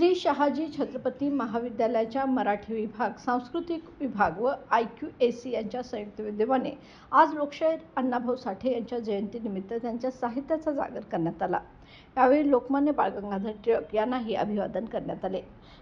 श्री शहाजी छत्रपती महाविद्यालयाच्या मराठी विभाग, सांस्कृतिक विभाग व IQAC यांच्या संयुक्त विद्यमाने आज लोकशाहीर अण्णाभाऊ साठे यांच्या जयंतीनिमित्त त्यांच्या साहित्याचा जागर करण्यात आला। यावेळी लोकमान्य बाळ गंगाधर टिळक यांनाही अभिवादन करण्यात आले।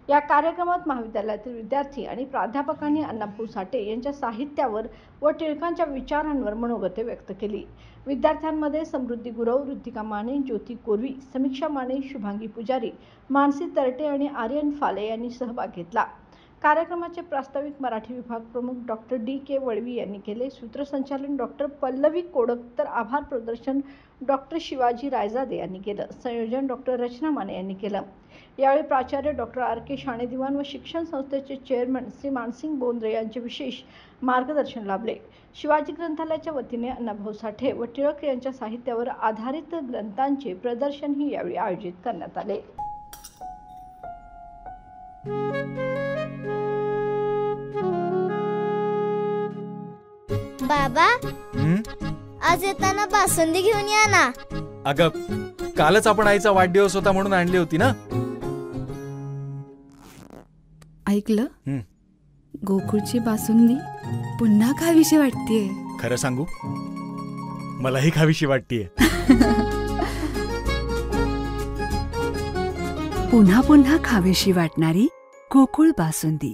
या कार्यक्रमात महाविद्यालयातील विद्यार्थी आणि प्राध्यापकांनी अण्णाभाऊ साठे यांच्या साहित्यावर व टिळकांच्या विचारांवर मनोगते व्यक्त केली। विद्यार्थ्यांमध्ये समृद्धी गुरव, ऋतिका माने, ज्योती कोरवी, समीक्षा माने, शुभांगी पुजारी, मानसी तरटे आणि आर्यन फाले यांनी सहभाग घेतला। कार्यक्रमाचे प्रास्ताविक मराठी विभाग प्रमुख डॉक्टर DK वळवी यांनी केले। सूत्रसंचालन डॉक्टर पल्लवी कोडक तर आभार प्रदर्शन डॉक्टर शिवाजी रायजादे यांनी केलं। संयोजन डॉक्टर रचना माने यांनी केलं। यावेळी प्राचार्य डॉक्टर RK शाणेदिवान व शिक्षण संस्थेचे चेअरमन श्री मानसिंग बोंद्रे यांचे विशेष मार्गदर्शन लाभले। शिवाजी ग्रंथालयाच्या वतीने अण्णाभाऊ साठे व टिळक यांच्या साहित्यावर आधारित ग्रंथांचे प्रदर्शनही यावेळी आयोजित करण्यात आले। बाबा, आज येताना बासुंदी घेऊन या ना। अगं, कालच आपण आईचा वाढदिवस होता म्हणून आणली होती ना। ऐकलं, गोकुळची बासुंदी पुन्हा खावीशी वाटतेय। खरं सांगू, मलाही खावीशी वाटतेय। पुन्हा पुन्हा खावीशी वाटणारी गोकुळ बासुंदी।